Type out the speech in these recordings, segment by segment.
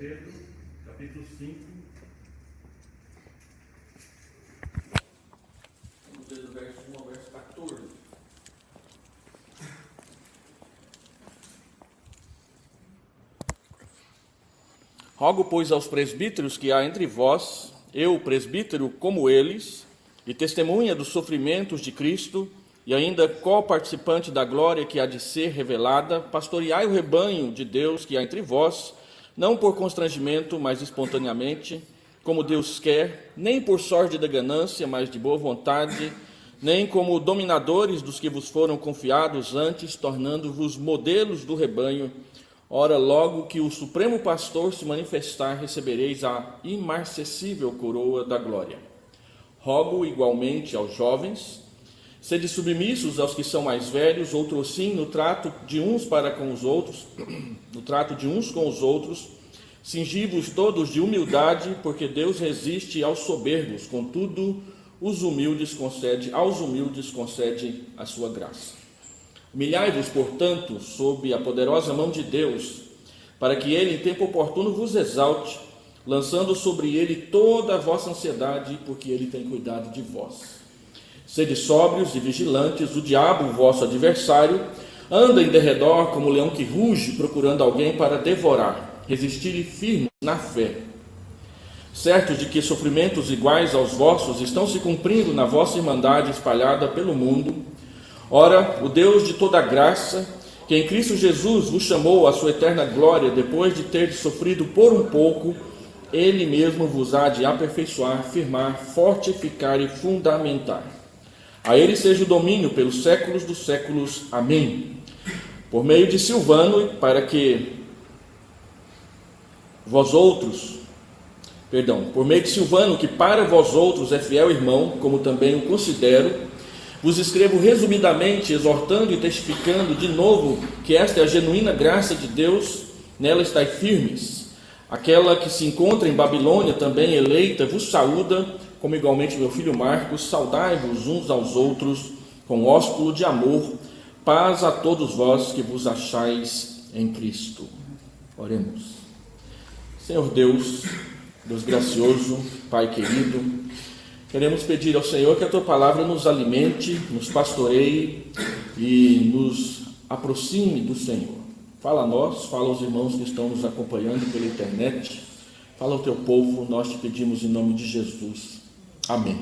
Pedro, capítulo 5. Vamos ler do verso 1 ao verso 14. Rogo, pois, aos presbíteros que há entre vós, eu, presbítero, como eles, e testemunha dos sofrimentos de Cristo, e ainda co-participante da glória que há de ser revelada, pastoreai o rebanho de Deus que há entre vós, não por constrangimento, mas espontaneamente, como Deus quer, nem por sorte da ganância, mas de boa vontade, nem como dominadores dos que vos foram confiados antes, tornando-vos modelos do rebanho. Ora, logo que o Supremo Pastor se manifestar, recebereis a imarcessível coroa da glória. Rogo igualmente aos jovens, sede submissos aos que são mais velhos, outrossim no trato de uns para com os outros, no trato de uns com os outros, cingi-vos todos de humildade, porque Deus resiste aos soberbos, contudo, aos humildes concede a sua graça. Humilhai-vos, portanto, sob a poderosa mão de Deus, para que ele, em tempo oportuno, vos exalte, lançando sobre ele toda a vossa ansiedade, porque ele tem cuidado de vós. Sede sóbrios e vigilantes, o diabo, o vosso adversário, anda em derredor como um leão que ruge, procurando alguém para devorar. Resistir-lhe firmes na fé, certos de que sofrimentos iguais aos vossos estão se cumprindo na vossa irmandade espalhada pelo mundo. Ora, o Deus de toda graça, que em Cristo Jesus vos chamou à sua eterna glória, depois de ter sofrido por um pouco, ele mesmo vos há de aperfeiçoar, firmar, fortificar e fundamentar. A ele seja o domínio pelos séculos dos séculos. Amém. Por meio de Silvano, que para vós outros é fiel irmão, como também o considero, vos escrevo resumidamente, exortando e testificando de novo que esta é a genuína graça de Deus, nela estáis firmes. Aquela que se encontra em Babilônia, também eleita, vos saúda, como igualmente meu filho Marcos. Saudai-vos uns aos outros com ósculo de amor. Paz a todos vós que vos achais em Cristo. Oremos. Senhor Deus, Deus gracioso, Pai querido, queremos pedir ao Senhor que a Tua palavra nos alimente, nos pastoreie e nos aproxime do Senhor. Fala a nós, fala aos irmãos que estão nos acompanhando pela internet, fala ao Teu povo, nós te pedimos em nome de Jesus. Amém.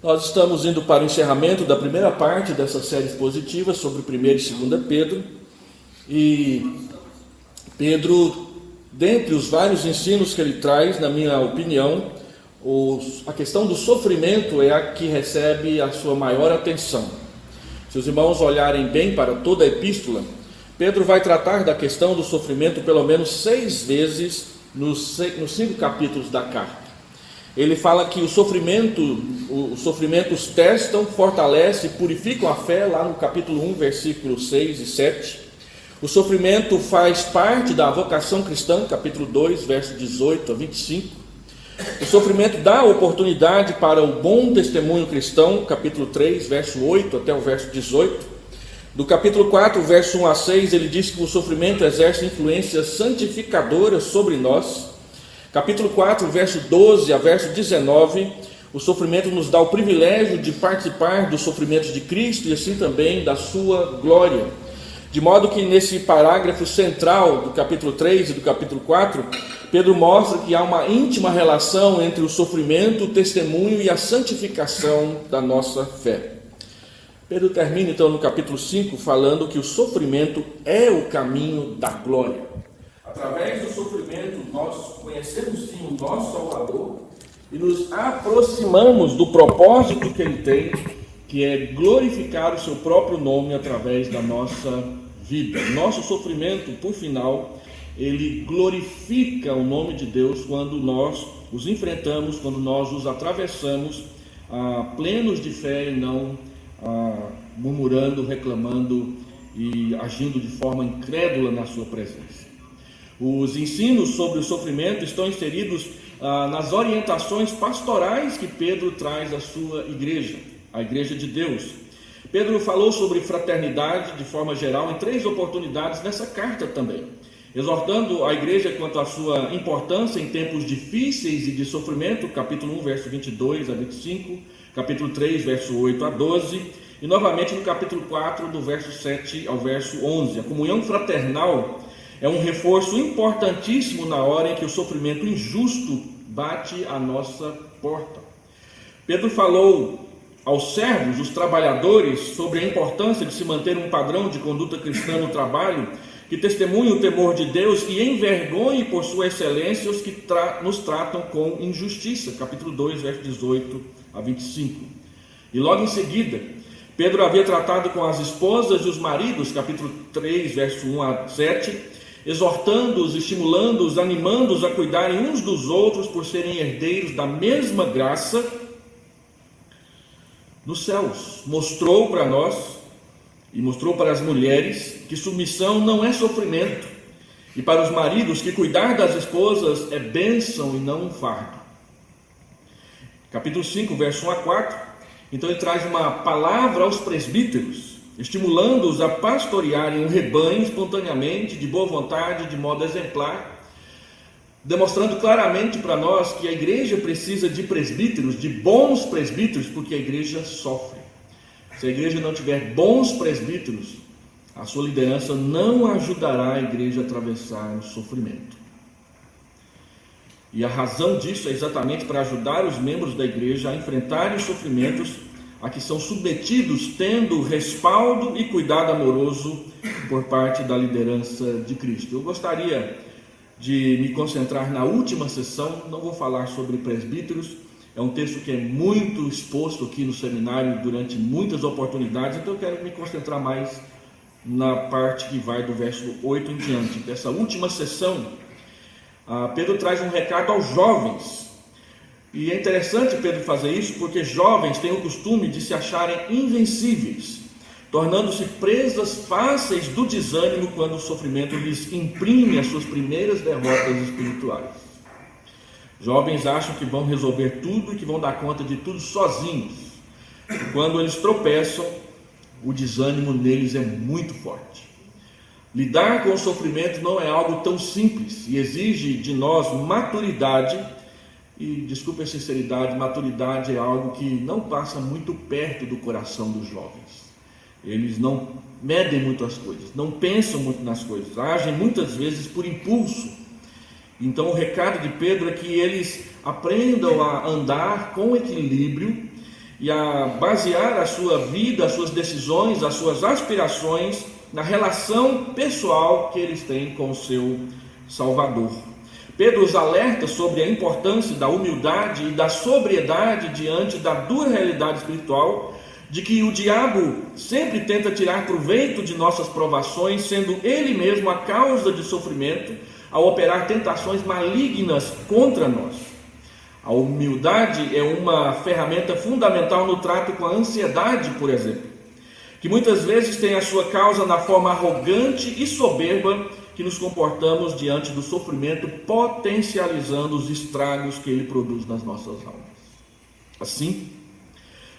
Nós estamos indo para o encerramento da primeira parte dessa série expositiva sobre 1 e 2 Pedro. E Pedro, dentre os vários ensinos que ele traz, na minha opinião, a questão do sofrimento é a que recebe a sua maior atenção. Se os irmãos olharem bem para toda a epístola, Pedro vai tratar da questão do sofrimento pelo menos 6 vezes nos 5 capítulos da carta. Ele fala que os sofrimentos testam, fortalecem, purificam a fé, lá no capítulo 1, versículos 6 e 7. O sofrimento faz parte da vocação cristã, capítulo 2, verso 18 a 25. O sofrimento dá oportunidade para o bom testemunho cristão, capítulo 3, verso 8 até o verso 18. Do capítulo 4, verso 1 a 6, ele diz que o sofrimento exerce influência santificadora sobre nós. Capítulo 4, verso 12 a verso 19, o sofrimento nos dá o privilégio de participar dos sofrimentos de Cristo e assim também da sua glória. De modo que nesse parágrafo central do capítulo 3 e do capítulo 4, Pedro mostra que há uma íntima relação entre o sofrimento, o testemunho e a santificação da nossa fé. Pedro termina então no capítulo 5 falando que o sofrimento é o caminho da glória. Através do sofrimento nós conhecemos sim o nosso Salvador e nos aproximamos do propósito que ele tem, que é glorificar o seu próprio nome através da nossa vida. Nosso sofrimento, por final, ele glorifica o nome de Deus quando nós os enfrentamos, quando nós os atravessamos plenos de fé e não murmurando, reclamando e agindo de forma incrédula na sua presença. Os ensinos sobre o sofrimento estão inseridos nas orientações pastorais que Pedro traz à sua igreja, a igreja de Deus. Pedro falou sobre fraternidade de forma geral em 3 oportunidades nessa carta também. exortando a igreja quanto à sua importância em tempos difíceis e de sofrimento, capítulo 1, verso 22 a 25, capítulo 3, verso 8 a 12, e novamente no capítulo 4, do verso 7 ao verso 11. A comunhão fraternal é um reforço importantíssimo na hora em que o sofrimento injusto bate à nossa porta. Pedro falou aos servos, os trabalhadores, sobre a importância de se manter um padrão de conduta cristã no trabalho, que testemunhe o temor de Deus e envergonhe por sua excelência os que nos tratam com injustiça. Capítulo 2, verso 18 a 25. E logo em seguida, Pedro havia tratado com as esposas e os maridos, capítulo 3, verso 1 a 7, exortando-os, estimulando-os, animando-os a cuidarem uns dos outros por serem herdeiros da mesma graça nos céus. Mostrou para nós e mostrou para as mulheres que submissão não é sofrimento, e para os maridos que cuidar das esposas é bênção e não um fardo. Capítulo 5, verso 1 a 4, então ele traz uma palavra aos presbíteros, estimulando-os a pastorearem um rebanho espontaneamente, de boa vontade, de modo exemplar, demonstrando claramente para nós que a igreja precisa de presbíteros, de bons presbíteros, porque a igreja sofre. Se a igreja não tiver bons presbíteros, a sua liderança não ajudará a igreja a atravessar o sofrimento. E a razão disso é exatamente para ajudar os membros da igreja a enfrentarem os sofrimentos a que são submetidos, tendo respaldo e cuidado amoroso por parte da liderança de Cristo. Eu gostaria de me concentrar na última sessão, não vou falar sobre presbíteros, é um texto que é muito exposto aqui no seminário durante muitas oportunidades, então eu quero me concentrar mais na parte que vai do verso 8 em diante. Dessa última sessão, Pedro traz um recado aos jovens, e é interessante Pedro fazer isso, porque jovens têm o costume de se acharem invencíveis, tornando-se presas fáceis do desânimo quando o sofrimento lhes imprime as suas primeiras derrotas espirituais. Jovens acham que vão resolver tudo e que vão dar conta de tudo sozinhos. E quando eles tropeçam, o desânimo neles é muito forte. Lidar com o sofrimento não é algo tão simples e exige de nós maturidade. E, desculpe a sinceridade, maturidade é algo que não passa muito perto do coração dos jovens. Eles não medem muito as coisas, não pensam muito nas coisas, agem muitas vezes por impulso. Então o recado de Pedro é que eles aprendam a andar com equilíbrio e a basear a sua vida, as suas decisões, as suas aspirações na relação pessoal que eles têm com o seu Salvador. Pedro os alerta sobre a importância da humildade e da sobriedade diante da dura realidade espiritual, de que o diabo sempre tenta tirar proveito de nossas provações, sendo ele mesmo a causa de sofrimento, ao operar tentações malignas contra nós. A humildade é uma ferramenta fundamental no trato com a ansiedade, por exemplo, que muitas vezes tem a sua causa na forma arrogante e soberba que nos comportamos diante do sofrimento, potencializando os estragos que ele produz nas nossas almas. Assim,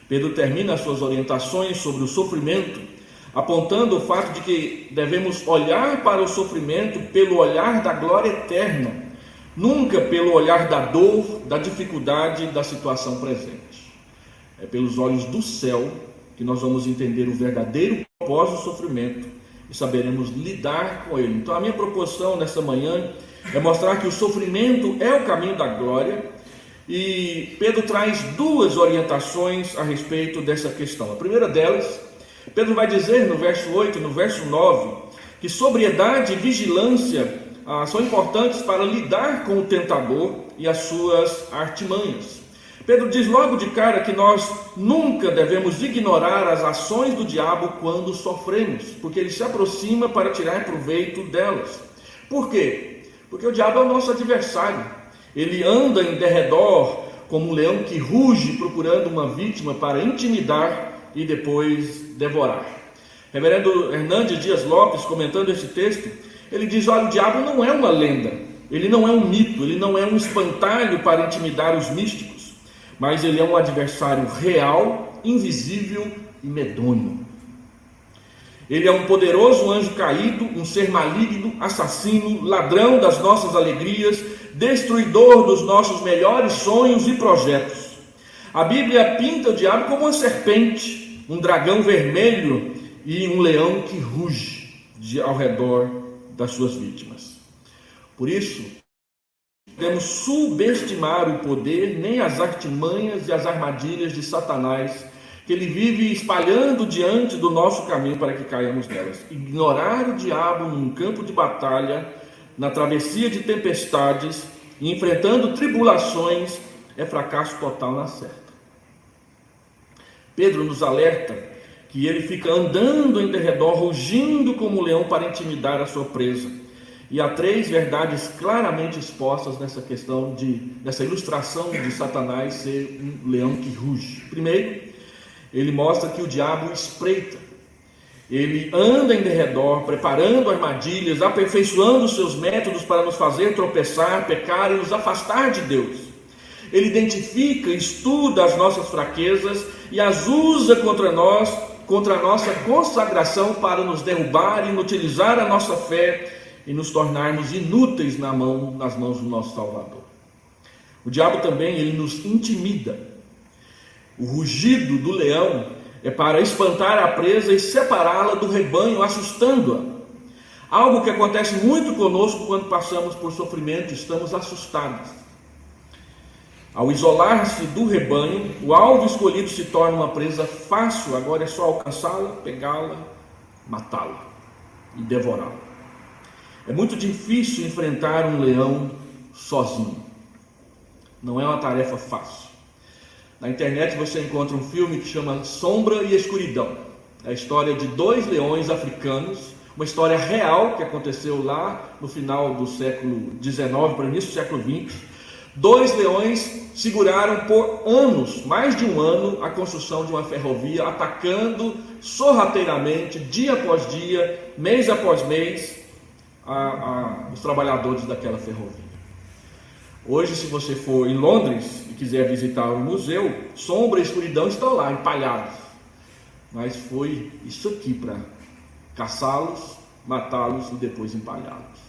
Pedro termina as suas orientações sobre o sofrimento, apontando o fato de que devemos olhar para o sofrimento pelo olhar da glória eterna, nunca pelo olhar da dor, da dificuldade da situação presente. É pelos olhos do céu que nós vamos entender o verdadeiro propósito do sofrimento e saberemos lidar com ele. Então a minha proposição nessa manhã é mostrar que o sofrimento é o caminho da glória, e Pedro traz duas orientações a respeito dessa questão. A primeira delas, Pedro vai dizer no verso 8 e no verso 9, que sobriedade e vigilância são importantes para lidar com o tentador e as suas artimanhas. Pedro diz logo de cara que nós nunca devemos ignorar as ações do diabo quando sofremos, porque ele se aproxima para tirar proveito delas. Por quê? Porque o diabo é o nosso adversário. Ele anda em derredor como um leão que ruge procurando uma vítima para intimidar e depois devorar. Reverendo Hernandes Dias Lopes, comentando esse texto, ele diz: olha, o diabo não é uma lenda, ele não é um mito, ele não é um espantalho para intimidar os místicos, mas ele é um adversário real, invisível e medonho. Ele é um poderoso anjo caído, um ser maligno, assassino, ladrão das nossas alegrias, destruidor dos nossos melhores sonhos e projetos. A Bíblia pinta o diabo como uma serpente, um dragão vermelho e um leão que ruge ao redor das suas vítimas. Por isso, não podemos subestimar o poder, nem as artimanhas e as armadilhas de Satanás, que ele vive espalhando diante do nosso caminho para que caiamos nelas. Ignorar o diabo num campo de batalha, na travessia de tempestades, e enfrentando tribulações, é fracasso total na certa. Pedro nos alerta que ele fica andando em derredor, rugindo como um leão para intimidar a sua presa. E há 3 verdades claramente expostas nessa questão, nessa ilustração de Satanás ser um leão que ruge. Primeiro, ele mostra que o diabo espreita. Ele anda em derredor, preparando armadilhas, aperfeiçoando os seus métodos para nos fazer tropeçar, pecar e nos afastar de Deus. Ele identifica, estuda as nossas fraquezas e as usa contra nós, contra a nossa consagração, para nos derrubar e inutilizar a nossa fé e nos tornarmos inúteis nas mãos do nosso Salvador. O diabo também, ele nos intimida. O rugido do leão é para espantar a presa e separá-la do rebanho, assustando-a. Algo que acontece muito conosco quando passamos por sofrimento, estamos assustados. Ao isolar-se do rebanho, o alvo escolhido se torna uma presa fácil, agora é só alcançá-la, pegá-la, matá-la e devorá-la. É muito difícil enfrentar um leão sozinho. Não é uma tarefa fácil. Na internet você encontra um filme que chama Sombra e Escuridão. É a história de 2 leões africanos, uma história real que aconteceu lá no final do século XIX para o início do século XX. 2 leões seguraram por anos, mais de um ano, a construção de uma ferrovia, atacando sorrateiramente, dia após dia, mês após mês, os trabalhadores daquela ferrovia. Hoje, se você for em Londres e quiser visitar o museu, Sombra e Escuridão estão lá, empalhados. Mas foi isso aqui para caçá-los, matá-los e depois empalhá-los.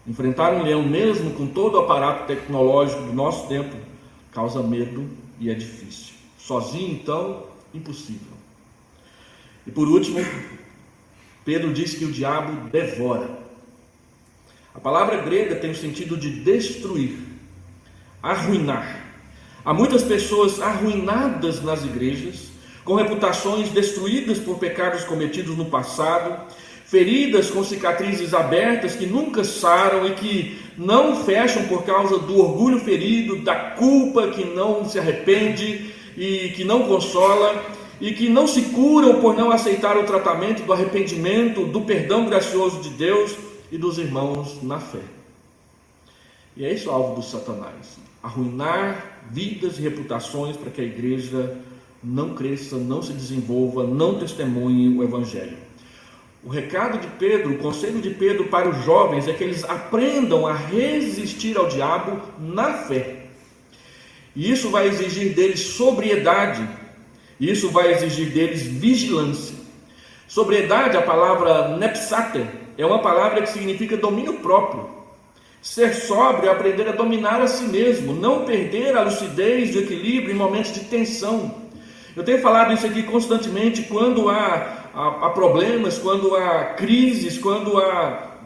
Enfrentar um leão, mesmo com todo o aparato tecnológico do nosso tempo, causa medo e é difícil. Sozinho, então, impossível. E por último, Pedro diz que o diabo devora. A palavra grega tem o sentido de destruir, arruinar. Há muitas pessoas arruinadas nas igrejas, com reputações destruídas por pecados cometidos no passado, feridas com cicatrizes abertas que nunca saram e que não fecham por causa do orgulho ferido, da culpa que não se arrepende e que não consola, e que não se curam por não aceitar o tratamento do arrependimento, do perdão gracioso de Deus e dos irmãos na fé. E é esse o alvo do Satanás: arruinar vidas e reputações para que a igreja não cresça, não se desenvolva, não testemunhe o Evangelho. O recado de Pedro, o conselho de Pedro para os jovens é que eles aprendam a resistir ao diabo na fé. E isso vai exigir deles sobriedade, isso vai exigir deles vigilância. Sobriedade, a palavra nepsate, é uma palavra que significa domínio próprio. Ser sóbrio é aprender a dominar a si mesmo, não perder a lucidez e o equilíbrio em momentos de tensão. Eu tenho falado isso aqui constantemente. Quando há problemas, quando há crises, quando há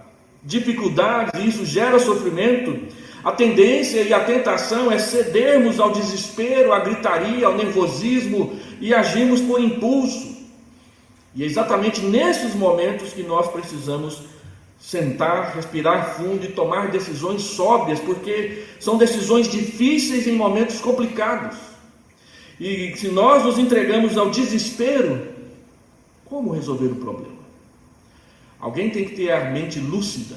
dificuldades, e isso gera sofrimento, a tendência e a tentação é cedermos ao desespero, à gritaria, ao nervosismo e agirmos por impulso. E é exatamente nesses momentos que nós precisamos sentar, respirar fundo e tomar decisões sóbrias, porque são decisões difíceis em momentos complicados. E se nós nos entregamos ao desespero, como resolver o problema? Alguém tem que ter a mente lúcida.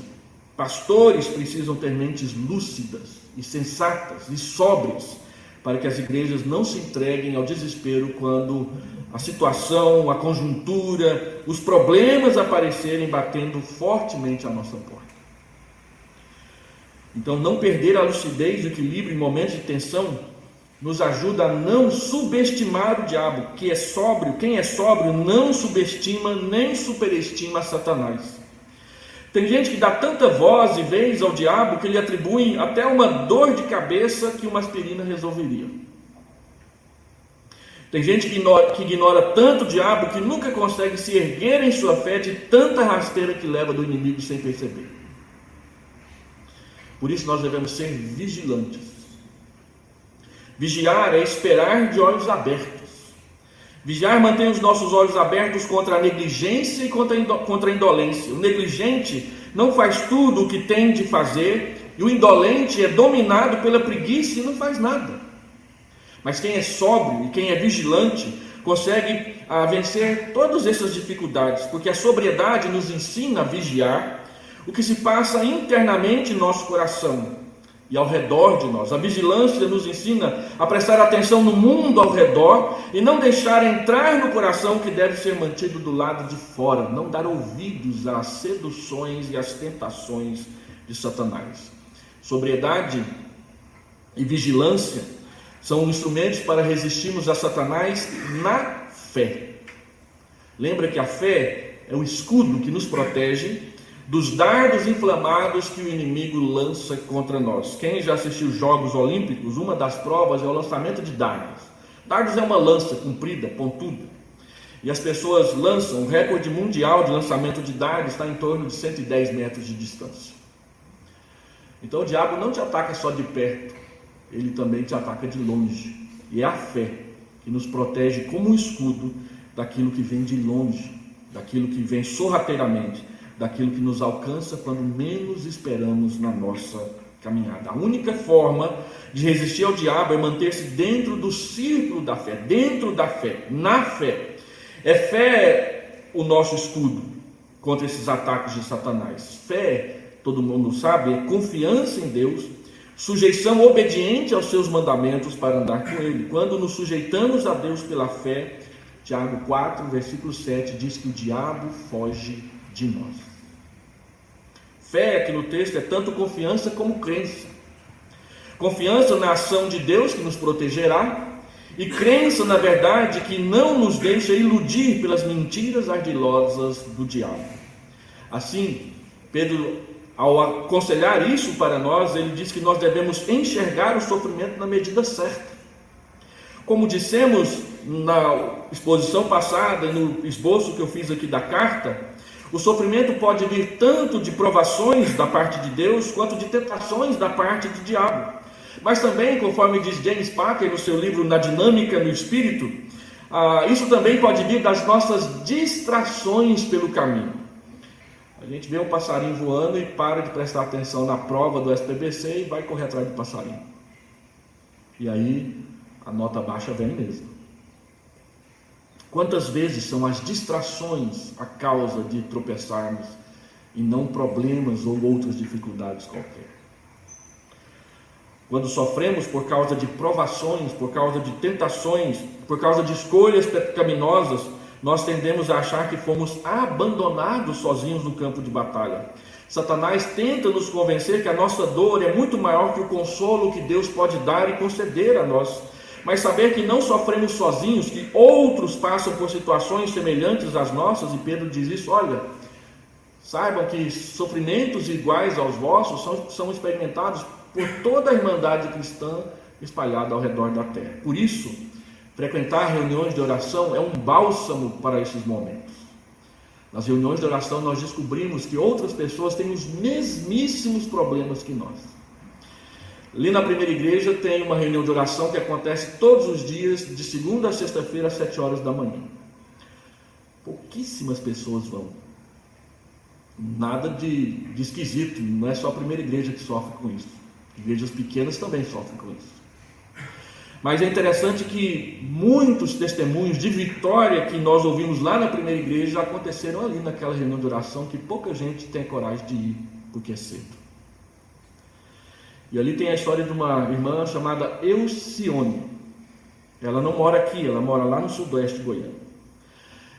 Pastores precisam ter mentes lúcidas e sensatas e sóbrias, para que as igrejas não se entreguem ao desespero quando a situação, a conjuntura, os problemas aparecerem batendo fortemente à nossa porta. Então, não perder a lucidez e o equilíbrio em momentos de tensão nos ajuda a não subestimar o diabo, que é sóbrio. Quem é sóbrio não subestima nem superestima Satanás. Tem gente que dá tanta voz e vez ao diabo que lhe atribuem até uma dor de cabeça que uma aspirina resolveria. Tem gente que ignora tanto o diabo que nunca consegue se erguer em sua fé de tanta rasteira que leva do inimigo sem perceber. Por isso nós devemos ser vigilantes. Vigiar é esperar de olhos abertos. Vigiar mantém os nossos olhos abertos contra a negligência e contra a indolência. O negligente não faz tudo o que tem de fazer, e o indolente é dominado pela preguiça e não faz nada. Mas quem é sóbrio e quem é vigilante consegue vencer todas essas dificuldades, porque a sobriedade nos ensina a vigiar o que se passa internamente em nosso coração e ao redor de nós. A vigilância nos ensina a prestar atenção no mundo ao redor e não deixar entrar no coração, que deve ser mantido do lado de fora, não dar ouvidos às seduções e às tentações de Satanás. Sobriedade e vigilância são instrumentos para resistirmos a Satanás na fé. Lembra que a fé é o escudo que nos protege dos dardos inflamados que o inimigo lança contra nós. Quem já assistiu Jogos Olímpicos, uma das provas é o lançamento de dardos. Dardos é uma lança comprida, pontuda. E as pessoas lançam, o recorde mundial de lançamento de dardos está em torno de 110 metros de distância. Então o diabo não te ataca só de perto, ele também te ataca de longe. E é a fé que nos protege como um escudo daquilo que vem de longe, daquilo que vem sorrateiramente, daquilo que nos alcança quando menos esperamos na nossa caminhada. A única forma de resistir ao diabo é manter-se dentro do círculo da fé, dentro da fé, na fé. É fé o nosso escudo contra esses ataques de Satanás. Fé, todo mundo sabe, é confiança em Deus, sujeição obediente aos seus mandamentos para andar com Ele. Quando nos sujeitamos a Deus pela fé, Tiago 4, versículo 7, diz que o diabo foge de nós. Fé aqui no texto é tanto confiança como crença. Confiança na ação de Deus que nos protegerá, e crença na verdade que não nos deixa iludir pelas mentiras ardilosas do diabo. Assim, Pedro, ao aconselhar isso para nós, ele diz que nós devemos enxergar o sofrimento na medida certa. Como dissemos na exposição passada, no esboço que eu fiz aqui da carta, o sofrimento pode vir tanto de provações da parte de Deus, quanto de tentações da parte do diabo. Mas também, conforme diz James Packer no seu livro Na Dinâmica no Espírito, isso também pode vir das nossas distrações pelo caminho. A gente vê um passarinho voando e para de prestar atenção na prova do SPBC e vai correr atrás do passarinho. E aí a nota baixa vem mesmo. Quantas vezes são as distrações a causa de tropeçarmos e não problemas ou outras dificuldades qualquer? Quando sofremos por causa de provações, por causa de tentações, por causa de escolhas pecaminosas, nós tendemos a achar que fomos abandonados sozinhos no campo de batalha. Satanás tenta nos convencer que a nossa dor é muito maior que o consolo que Deus pode dar e conceder a nós. Mas saber que não sofremos sozinhos, que outros passam por situações semelhantes às nossas, e Pedro diz isso, olha, saibam que sofrimentos iguais aos vossos são experimentados por toda a irmandade cristã espalhada ao redor da terra. Por isso, frequentar reuniões de oração é um bálsamo para esses momentos. Nas reuniões de oração nós descobrimos que outras pessoas têm os mesmíssimos problemas que nós. Ali na primeira igreja tem uma reunião de oração que acontece todos os dias, de segunda a sexta-feira, às 7 horas da manhã. Pouquíssimas pessoas vão. Nada de esquisito, não é só a primeira igreja que sofre com isso. Igrejas pequenas também sofrem com isso. Mas é interessante que muitos testemunhos de vitória que nós ouvimos lá na primeira igreja aconteceram ali naquela reunião de oração, que pouca gente tem coragem de ir, porque é cedo. E ali tem a história de uma irmã chamada Elcione. Ela não mora aqui, ela mora lá no sudoeste goiano.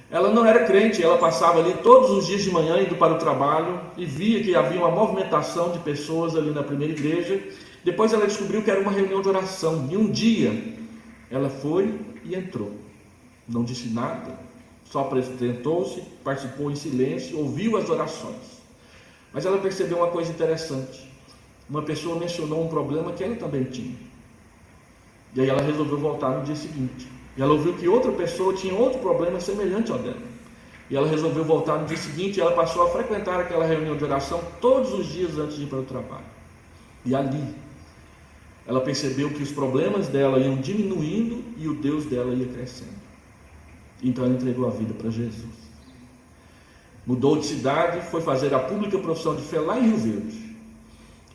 Ela não era crente, ela passava ali todos os dias de manhã indo para o trabalho e via que havia uma movimentação de pessoas ali na primeira igreja. Depois ela descobriu que era uma reunião de oração, e um dia ela foi e entrou, não disse nada, só apresentou-se, participou em silêncio, ouviu as orações. Mas ela percebeu uma coisa interessante. Uma pessoa mencionou um problema que ela também tinha, e aí ela resolveu voltar no dia seguinte. E ela ouviu que outra pessoa tinha outro problema semelhante ao dela, e ela resolveu voltar no dia seguinte. E ela passou a frequentar aquela reunião de oração todos os dias antes de ir para o trabalho. E ali ela percebeu que os problemas dela iam diminuindo e o Deus dela ia crescendo. Então ela entregou a vida para Jesus. Mudou de cidade, foi fazer a pública profissão de fé lá em Rio Verde.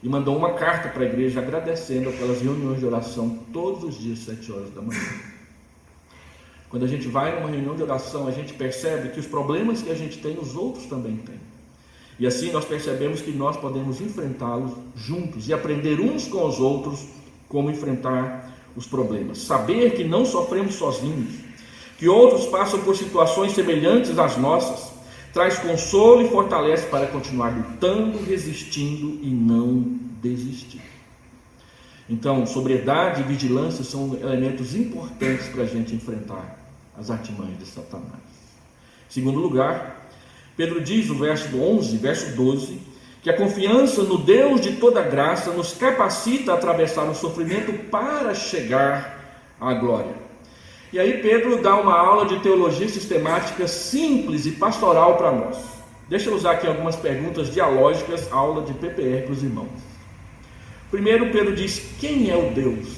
E mandou uma carta para a igreja agradecendo aquelas reuniões de oração todos os dias, 7 horas da manhã. Quando a gente vai numa reunião de oração, a gente percebe que os problemas que a gente tem, os outros também têm. E assim nós percebemos que nós podemos enfrentá-los juntos e aprender uns com os outros como enfrentar os problemas. Saber que não sofremos sozinhos, que outros passam por situações semelhantes às nossas, traz consolo e fortalece para continuar lutando, resistindo e não desistir. Então, sobriedade e vigilância são elementos importantes para a gente enfrentar as artimanhas de Satanás. Em segundo lugar, Pedro diz no verso 11, verso 12, que a confiança no Deus de toda graça nos capacita a atravessar o sofrimento para chegar à glória. E aí Pedro dá uma aula de teologia sistemática simples e pastoral para nós. Deixa eu usar aqui algumas perguntas dialógicas, aula de PPR para os irmãos. Primeiro, Pedro diz: quem é o Deus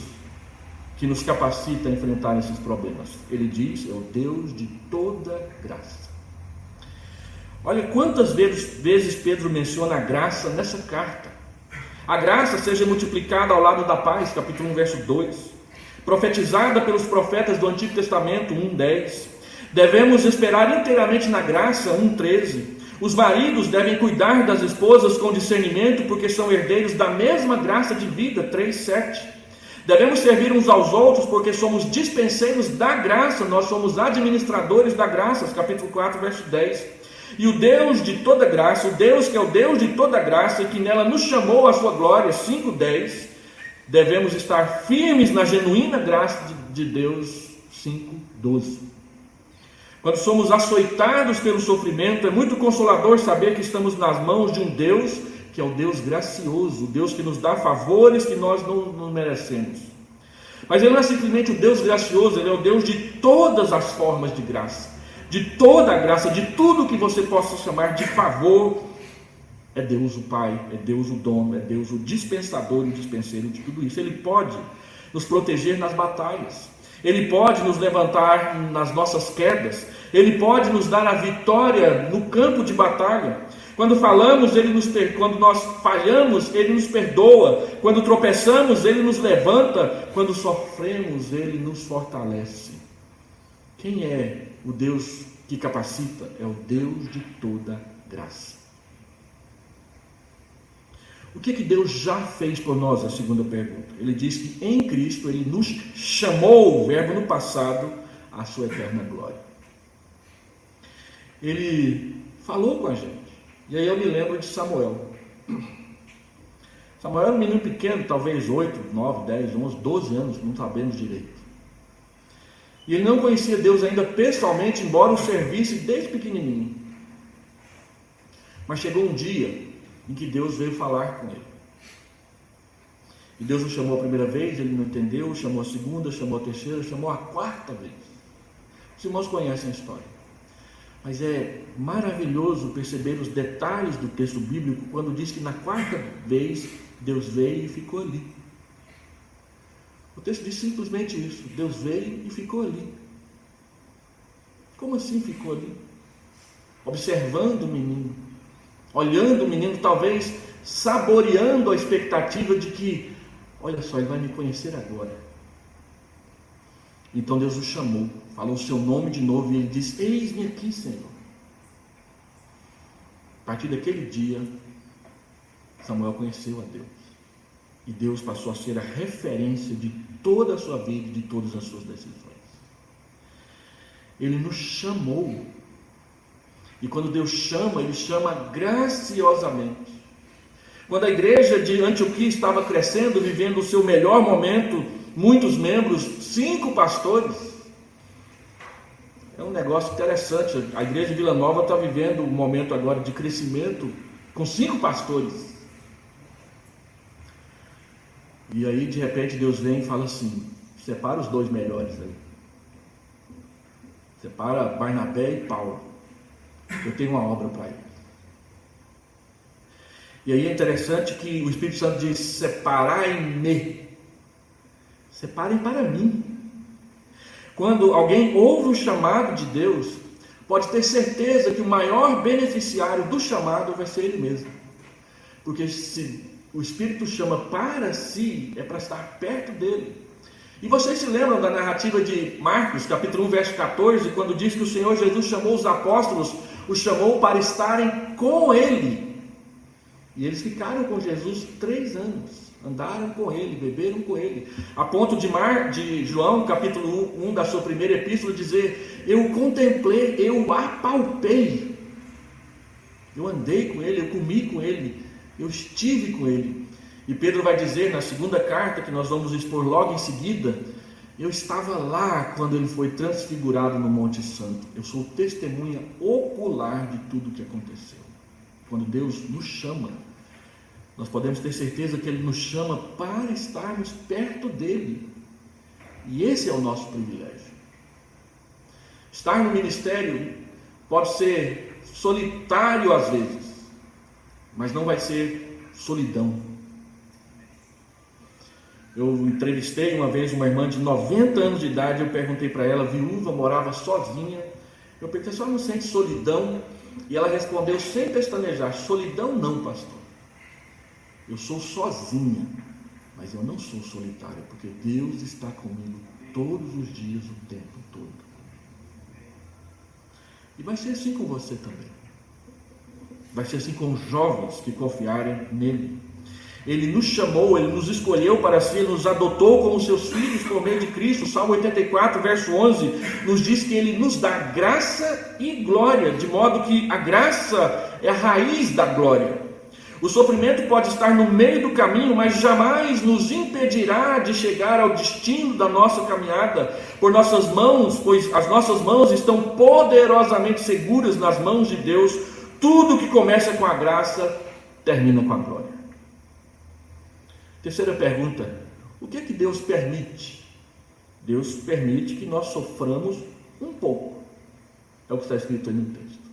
que nos capacita a enfrentar esses problemas? Ele diz: é o Deus de toda graça. Olha quantas vezes Pedro menciona a graça nessa carta. A graça seja multiplicada ao lado da paz, capítulo 1, verso 2. Profetizada pelos profetas do Antigo Testamento, 1:10. Devemos esperar inteiramente na graça, 1:13. Os maridos devem cuidar das esposas com discernimento, porque são herdeiros da mesma graça de vida, 3:7. Devemos servir uns aos outros, porque somos dispenseiros da graça, nós somos administradores da graça, capítulo 4, verso 10. E o Deus de toda graça, o Deus que é o Deus de toda graça e que nela nos chamou à sua glória, 5:10. Devemos estar firmes na genuína graça de Deus, 5:12. Quando somos açoitados pelo sofrimento, é muito consolador saber que estamos nas mãos de um Deus que é o Deus gracioso, o Deus que nos dá favores que nós não merecemos. Mas Ele não é simplesmente o Deus gracioso, Ele é o Deus de todas as formas de graça, de toda a graça, de tudo que você possa chamar de favor. É Deus o Pai, é Deus o dono, é Deus o dispensador e o dispenseiro de tudo isso. Ele pode nos proteger nas batalhas, Ele pode nos levantar nas nossas quedas, Ele pode nos dar a vitória no campo de batalha. Quando quando nós falhamos, Ele nos perdoa. Quando tropeçamos, Ele nos levanta. Quando sofremos, Ele nos fortalece. Quem é o Deus que capacita? É o Deus de toda graça. O que Deus já fez por nós? A segunda pergunta. Ele diz que em Cristo Ele nos chamou, o verbo no passado, à sua eterna glória. Ele falou com a gente. E aí eu me lembro de Samuel. Samuel era um menino pequeno, talvez 8, 9, 10, 11, 12 anos, não sabemos direito. E ele não conhecia Deus ainda pessoalmente, embora o servisse desde pequenininho. Mas chegou um dia em que Deus veio falar com ele. E Deus o chamou a primeira vez, ele não entendeu, chamou a segunda, chamou a terceira, chamou a quarta vez. Os irmãos conhecem a história. Mas é maravilhoso perceber os detalhes do texto bíblico quando diz que na quarta vez Deus veio e ficou ali. O texto diz simplesmente isso: Deus veio e ficou ali. Como assim ficou ali? Observando o menino, olhando o menino, talvez saboreando a expectativa de que, olha só, ele vai me conhecer agora. Então Deus o chamou, falou o seu nome de novo e ele disse: eis-me aqui, Senhor. A partir daquele dia, Samuel conheceu a Deus. E Deus passou a ser a referência de toda a sua vida e de todas as suas decisões. Ele nos chamou E quando Deus chama, Ele chama graciosamente. Quando a igreja de Antioquia estava crescendo, vivendo o seu melhor momento, muitos membros, 5 pastores. É um negócio interessante. A igreja de Vila Nova está vivendo um momento agora de crescimento com 5 pastores. E aí de repente Deus vem e fala assim: separa os 2 melhores aí. Separa Barnabé e Paulo. Eu tenho uma obra para eles. E aí é interessante que o Espírito Santo diz: separai-me. Separem para mim. Quando alguém ouve o chamado de Deus, pode ter certeza que o maior beneficiário do chamado vai ser ele mesmo. Porque se o Espírito chama para si, é para estar perto dele. E vocês se lembram da narrativa de Marcos, capítulo 1, verso 14, quando diz que o Senhor Jesus chamou os apóstolos, os chamou para estarem com ele. E eles ficaram com Jesus 3 anos, andaram com ele, beberam com ele, a ponto de João, capítulo 1 da sua primeira epístola, dizer: eu contemplei, eu apalpei, eu andei com ele, eu comi com ele, eu estive com ele. E Pedro vai dizer na segunda carta, que nós vamos expor logo em seguida: eu estava lá quando ele foi transfigurado no Monte Santo. Eu sou testemunha ocular de tudo o que aconteceu. Quando Deus nos chama, nós podemos ter certeza que Ele nos chama para estarmos perto dEle. E esse é o nosso privilégio. Estar no ministério pode ser solitário às vezes, mas não vai ser solidão. Eu entrevistei uma vez uma irmã de 90 anos de idade. Eu perguntei para ela, viúva, morava sozinha. Eu perguntei: a senhora não sente solidão? E ela respondeu sem pestanejar: solidão não, pastor. Eu sou sozinha, mas eu não sou solitária, porque Deus está comigo todos os dias, o tempo todo. E vai ser assim com você também. Vai ser assim com os jovens que confiarem nele. Ele nos chamou, Ele nos escolheu para si, Ele nos adotou como seus filhos por meio de Cristo. O Salmo 84, verso 11, nos diz que Ele nos dá graça e glória, de modo que a graça é a raiz da glória. O sofrimento pode estar no meio do caminho, mas jamais nos impedirá de chegar ao destino da nossa caminhada por nossas mãos, pois as nossas mãos estão poderosamente seguras nas mãos de Deus. Tudo que começa com a graça, termina com a glória. Terceira pergunta: o que é que Deus permite? Deus permite que nós soframos um pouco. É o que está escrito aí no texto.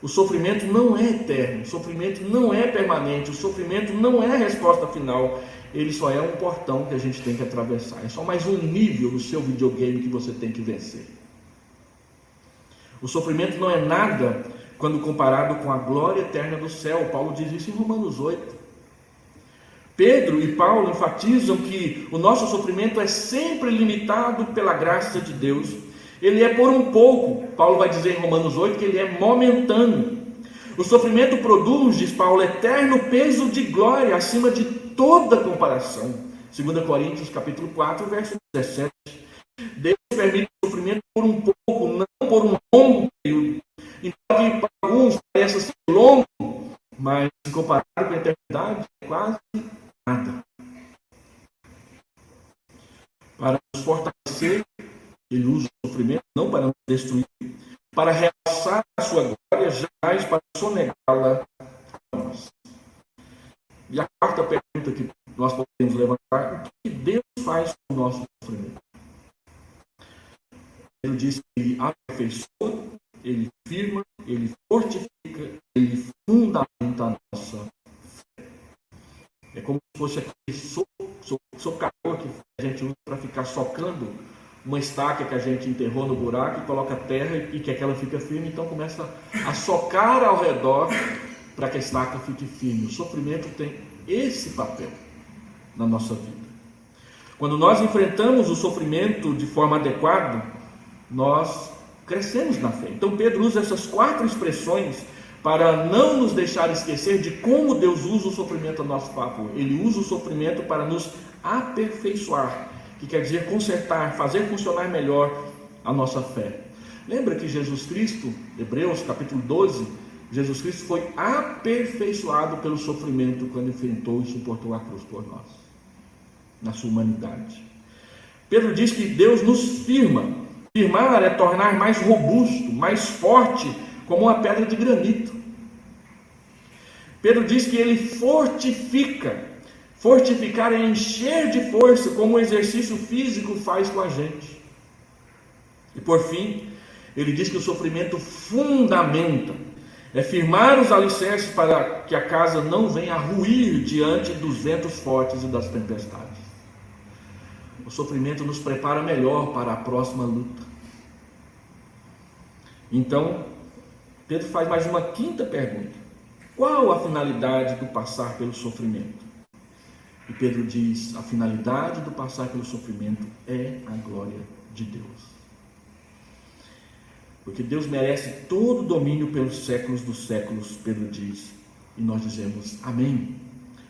O sofrimento não é eterno, o sofrimento não é permanente, o sofrimento não é a resposta final. Ele só é um portão que a gente tem que atravessar. É só mais um nível no seu videogame que você tem que vencer. O sofrimento não é nada quando comparado com a glória eterna do céu. Paulo diz isso em Romanos 8. Pedro e Paulo enfatizam que o nosso sofrimento é sempre limitado pela graça de Deus. Ele é por um pouco. Paulo vai dizer em Romanos 8 que ele é momentâneo. O sofrimento produz, diz Paulo, eterno peso de glória acima de toda comparação. 2 Coríntios capítulo 4, verso 17. Deus permite o sofrimento por um pouco, não por um longo período. Então, que para alguns parece ser longo, mas comparado com a eternidade, é quase nada. Para nos fortalecer, Ele usa o sofrimento não para nos destruir, para realçar a sua glória, jamais para sonegá-la a nós. E a quarta pergunta que nós podemos levantar: o que Deus faz com o nosso sofrimento? Ele diz que Ele aperfeiçoa, Ele firma, Ele fortifica, Ele fundamenta a nossa fé. É como se fosse aquele socador que a gente usa para ficar socando uma estaca que a gente enterrou no buraco e coloca terra e que aquela fica firme. Então começa a socar ao redor para que a estaca fique firme. O sofrimento tem esse papel na nossa vida. Quando nós enfrentamos o sofrimento de forma adequada, nós crescemos na fé. Então Pedro usa essas 4 expressões para não nos deixar esquecer de como Deus usa o sofrimento a nosso favor. Ele usa o sofrimento para nos aperfeiçoar, que quer dizer consertar, fazer funcionar melhor a nossa fé. Lembra que Jesus Cristo, Hebreus capítulo 12, Jesus Cristo foi aperfeiçoado pelo sofrimento quando enfrentou e suportou a cruz por nós, na sua humanidade. Pedro diz que Deus nos firma. Firmar é tornar mais robusto, mais forte, como uma pedra de granito. Pedro diz que ele fortifica. Fortificar é encher de força, como o exercício físico faz com a gente. E por fim, ele diz que o sofrimento fundamenta. É firmar os alicerces para que a casa não venha a ruir diante dos ventos fortes e das tempestades. O sofrimento nos prepara melhor para a próxima luta. Então, Pedro faz mais uma quinta pergunta. Qual a finalidade do passar pelo sofrimento? E Pedro diz, a finalidade do passar pelo sofrimento é a glória de Deus. Porque Deus merece todo o domínio pelos séculos dos séculos, Pedro diz. E nós dizemos, amém.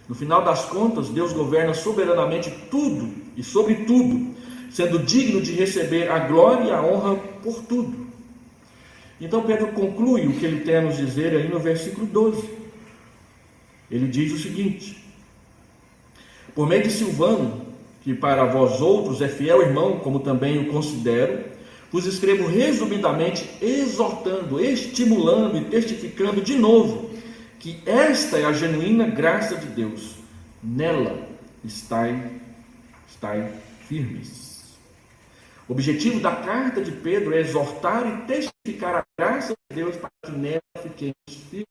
No final das contas, Deus governa soberanamente tudo e sobre tudo, sendo digno de receber a glória e a honra por tudo. Então Pedro conclui o que ele tem a nos dizer aí no versículo 12. Ele diz o seguinte: por meio de Silvano, que para vós outros é fiel irmão, como também o considero, vos escrevo resumidamente, exortando, estimulando e testificando de novo, que esta é a genuína graça de Deus. Nela estai firmes. O objetivo da carta de Pedro é exortar e testificar a graça de Deus para que nela fiquemos firmes.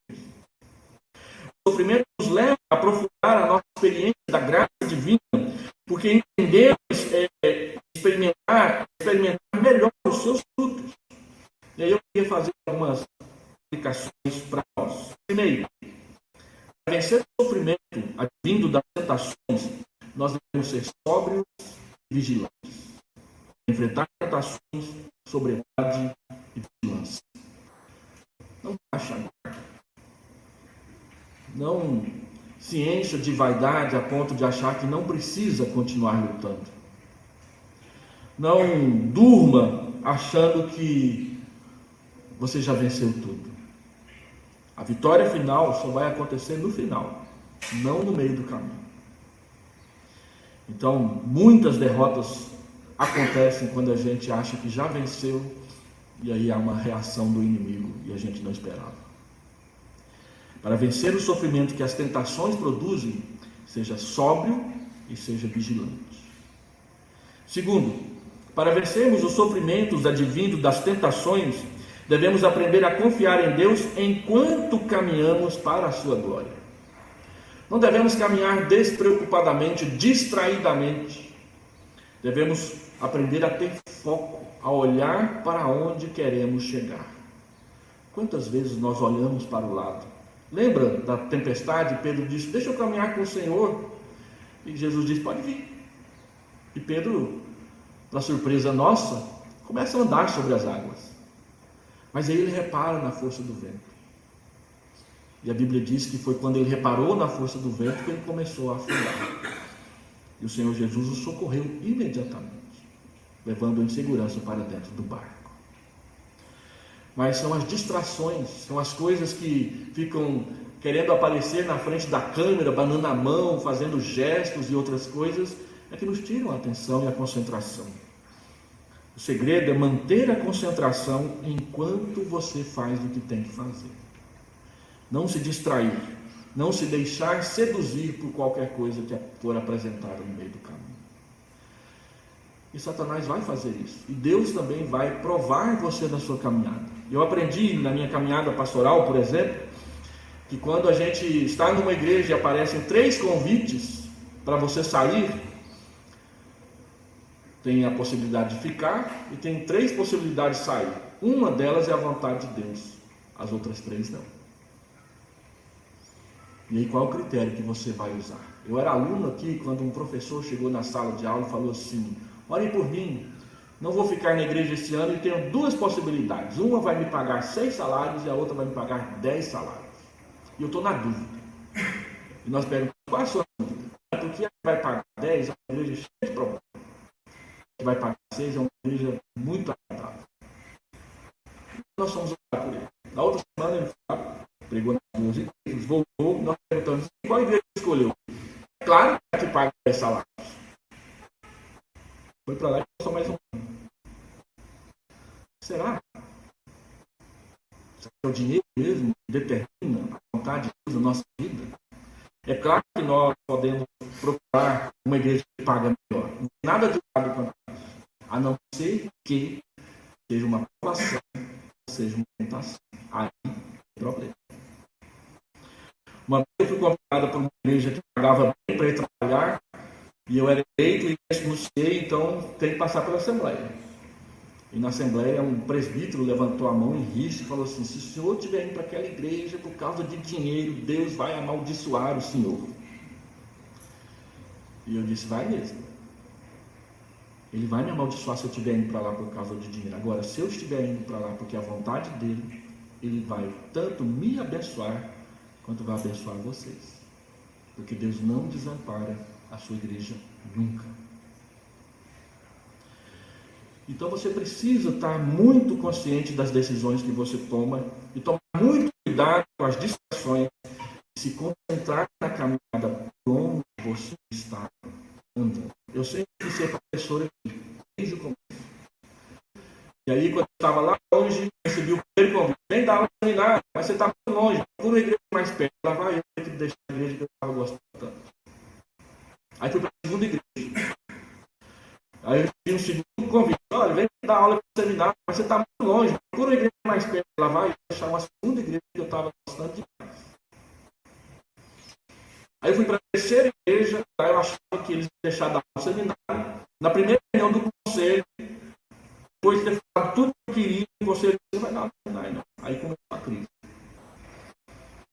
O sofrimento nos leva a aprofundar a nossa experiência da graça divina, porque entendemos experimentar melhor os seus frutos. E aí eu queria fazer algumas aplicações para nós. Primeiro, para vencer o sofrimento advindo das tentações, nós devemos ser sóbrios e vigilantes. Enfrentar tentações, sobriedade e vigilância. Não baixa a guarda. Não se encha de vaidade a ponto de achar que não precisa continuar lutando. Não durma achando que você já venceu tudo. A vitória final só vai acontecer no final, não no meio do caminho. Então, muitas derrotas acontecem quando a gente acha que já venceu e aí há uma reação do inimigo e a gente não esperava. Para vencer o sofrimento que as tentações produzem, seja sóbrio e seja vigilante. Segundo, para vencermos os sofrimentos advindos das tentações, devemos aprender a confiar em Deus enquanto caminhamos para a sua glória. Não devemos caminhar despreocupadamente, distraidamente. Devemos aprender a ter foco, a olhar para onde queremos chegar. Quantas vezes nós olhamos para o lado? Lembra da tempestade? Pedro disse, deixa eu caminhar com o Senhor. E Jesus disse, pode vir. E Pedro, para surpresa nossa, começa a andar sobre as águas. Mas aí ele repara na força do vento. E a Bíblia diz que foi quando ele reparou na força do vento que ele começou a afundar. E o Senhor Jesus o socorreu imediatamente, levando-o em segurança para dentro do barco. Mas são as distrações, são as coisas que ficam querendo aparecer na frente da câmera, banando a mão, fazendo gestos e outras coisas, é que nos tiram a atenção e a concentração. O segredo é manter a concentração enquanto você faz o que tem que fazer. Não se distrair, não se deixar seduzir por qualquer coisa que for apresentada no meio do caminho. E Satanás vai fazer isso. E Deus também vai provar você na sua caminhada. Eu aprendi na minha caminhada pastoral, por exemplo, que quando a gente está numa igreja e aparecem 3 convites para você sair, tem a possibilidade de ficar e tem 3 possibilidades de sair. Uma delas é a vontade de Deus, as outras 3 não. E aí qual é o critério que você vai usar? Eu era aluno aqui quando um professor chegou na sala de aula e falou assim, orem por mim, não vou ficar na igreja esse ano e tenho 2 possibilidades. Uma vai me pagar 6 salários e a outra vai me pagar 10 salários. E eu estou na dúvida. E nós perguntamos, qual é a sua dúvida? Porque a que vai pagar 10 é uma igreja cheia de problemas. A que vai pagar 6 é uma igreja muito agradável. nós fomos orar por ele. Na outra semana ele pregou nas duas igrejas, voltou, nós perguntamos qual igreja ele escolheu. É claro que paga 10 salários. Foi para lá e passou mais um ano. Será? Será que é o dinheiro mesmo que determina a vontade de Deus na nossa vida? É claro que nós podemos procurar uma igreja que paga melhor. Não tem nada de errado com isso. A não ser que seja uma provação, seja uma tentação. Aí tem problema. Uma vez eu fui convidado por uma igreja que pagava bem para ir trabalhar, e eu era eleito e renunciei, então tem que passar pela Assembleia. E na Assembleia um presbítero levantou a mão em risco e falou assim: se o senhor estiver indo para aquela igreja por causa de dinheiro, Deus vai amaldiçoar o senhor. E eu disse: vai mesmo. Ele vai me amaldiçoar se eu estiver indo para lá por causa de dinheiro. Agora, se eu estiver indo para lá porque é a vontade dele, ele vai tanto me abençoar quanto vai abençoar vocês. Porque Deus não desampara a sua igreja nunca. Então você precisa estar muito consciente das decisões que você toma e tomar muito cuidado com as distrações e se concentrar na caminhada por onde você está andando. Eu sempre quis ser professor aqui, desde o começo. E aí, quando eu estava lá longe, recebi o primeiro convite: vem dar aula no seminário, mas você está muito longe, procura uma igreja mais perto. Lá vai eu ter que deixar a igreja que eu estava gostando tanto. Aí fui para a segunda igreja. Aí eu recebi um segundo convite: olha, vem dar aula no seminário, mas você está muito longe, procura uma igreja mais perto. Lá vai eu deixar uma segunda igreja que eu estava gostando demais. Aí eu fui para a terceira igreja, aí eu achava que eles iam deixar dar aula no seminário. Na primeira reunião do conselho, depois de ter falado tudo que eu queria, o conselho não vai dar aula no seminário, não. Aí começou a crise.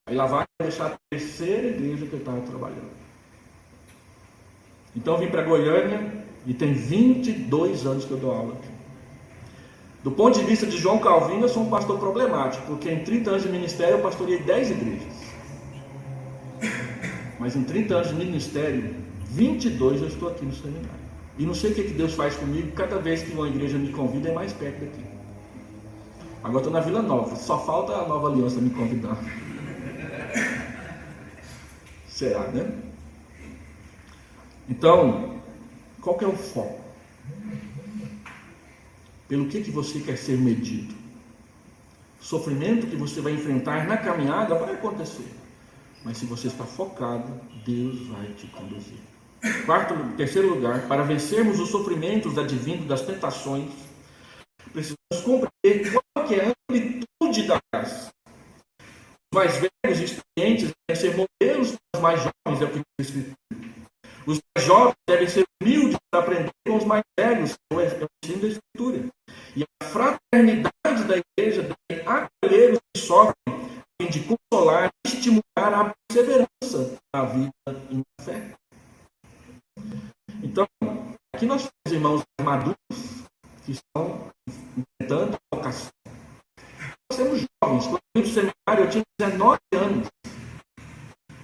Aí lá vai deixar a terceira igreja que eu estava trabalhando. Então eu vim para Goiânia e tem 22 anos que eu dou aula aqui. Do ponto de vista de João Calvino, eu sou um pastor problemático, porque em 30 anos de ministério eu pastoreei 10 igrejas. Mas em 30 anos de ministério, 22 eu estou aqui no seminário. E não sei o que Deus faz comigo, cada vez que uma igreja me convida é mais perto daqui. Agora estou na Vila Nova, só falta a Nova Aliança me convidar. Será, né? Então, qual que é o foco? Pelo que você quer ser medido? O sofrimento que você vai enfrentar na caminhada vai acontecer. Mas se você está focado, Deus vai te conduzir. Terceiro lugar, para vencermos os sofrimentos advindos das tentações, precisamos compreender qual que é a amplitude da graça. Os mais velhos e experientes devem ser modelos para os mais jovens, é o que diz a Escritura. Os mais jovens devem ser humildes para aprender com os mais velhos, é o ensino da Escritura. E a fraternidade da igreja deve acolher os que sofrem, a fim de consolar e estimular a perseverança na vida e na fé. Então, aqui nós temos irmãos maduros que estão enfrentando a vocação. Nós temos jovens. Quando eu fui no seminário, eu tinha 19 anos.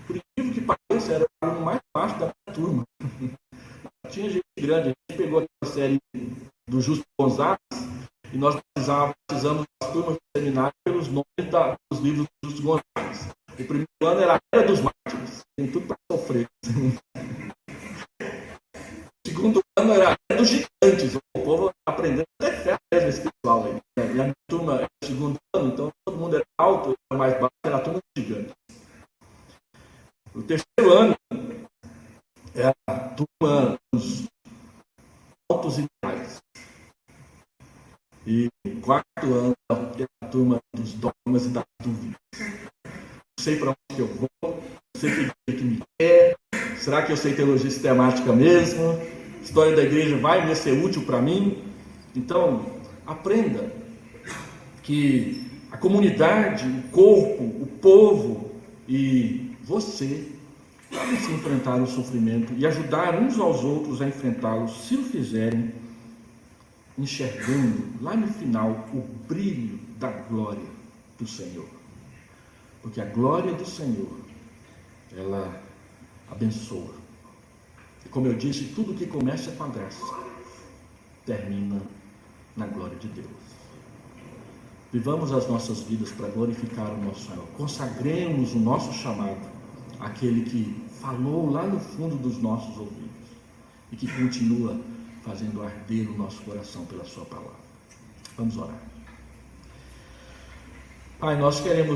Por incrível que pareça, era o aluno mais baixo da minha turma. Tinha gente grande. A gente pegou aquela série do Justo Gonzalez e nós precisamos das turmas do seminário pelos nomes dos livros do Justo Gonzalez. O primeiro ano era a Era dos Mártires. Tem tudo para sofrer. O segundo ano era a Era dos Gigantes. O povo aprendendo até fé mesmo espiritual aí. E a minha turma era o segundo ano, então todo mundo era alto, era mais baixo, era a turma dos gigantes. O terceiro ano era a turma dos altos ideais. E o quarto ano era a turma dos dogmas e das dúvidas. Não sei para onde eu vou, não sei o que me quer, será que eu sei teologia sistemática mesmo? A história da igreja vai me ser útil para mim? Então, aprenda que a comunidade, o corpo, o povo e você podem se enfrentar o sofrimento e ajudar uns aos outros a enfrentá-lo, se o fizerem, enxergando lá no final o brilho da glória do Senhor. Porque a glória do Senhor, ela abençoa. E como eu disse, tudo que começa com a graça, termina na glória de Deus. Vivamos as nossas vidas para glorificar o nosso Senhor. Consagremos o nosso chamado àquele que falou lá no fundo dos nossos ouvidos e que continua fazendo arder o nosso coração pela sua palavra. Vamos orar. Pai, nós queremos